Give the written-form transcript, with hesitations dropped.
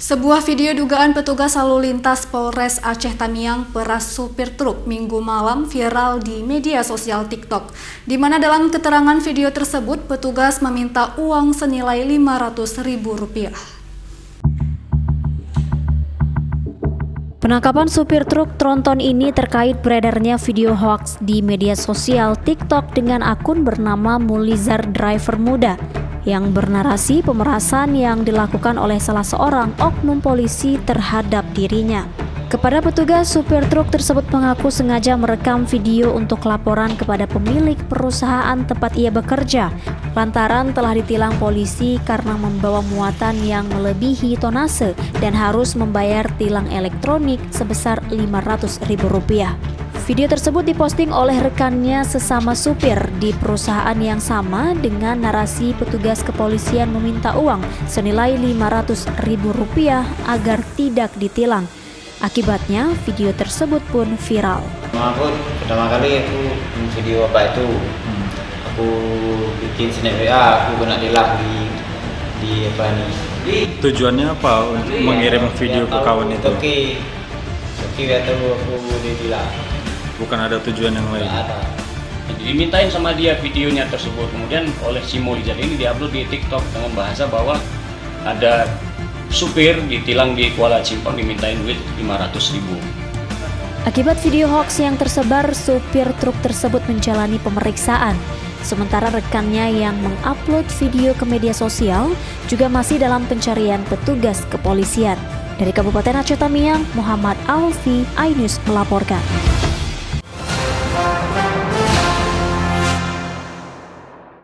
Sebuah video dugaan petugas lalu lintas Polres Aceh Tamiang peras supir truk Minggu malam viral di media sosial TikTok, di mana dalam keterangan video tersebut petugas meminta uang senilai Rp500.000. Penangkapan supir truk tronton ini terkait beredarnya video hoaks di media sosial TikTok dengan akun bernama Mulizar Driver Muda yang bernarasi pemerasan yang dilakukan oleh salah seorang oknum polisi terhadap dirinya. Kepada petugas, supir truk tersebut mengaku sengaja merekam video untuk laporan kepada pemilik perusahaan tempat ia bekerja, lantaran telah ditilang polisi karena membawa muatan yang melebihi tonase dan harus membayar tilang elektronik sebesar Rp500.000. Video tersebut diposting oleh rekannya sesama supir di perusahaan yang sama dengan narasi petugas kepolisian meminta uang senilai Rp500.000 agar tidak ditilang. Akibatnya, video tersebut pun viral. Aku pertama kali aku video apa itu, aku bikin snap WA, aku kena tilang di apa nih. Tujuannya apa untuk mengirim video ke kawan itu? Oke, tahu aku ditilang. Bukan ada tujuan yang lain. Ada. Dimintain sama dia videonya tersebut, kemudian oleh si Mulizar ini diupload di TikTok dengan bahasa bahwa ada supir ditilang di Kuala Simpang dimintain duit Rp500.000. Akibat video hoax yang tersebar, supir truk tersebut menjalani pemeriksaan. Sementara rekannya yang mengupload video ke media sosial juga masih dalam pencarian petugas kepolisian. Dari Kabupaten Aceh Tamiang, Muhammad Alfi, iNews melaporkan.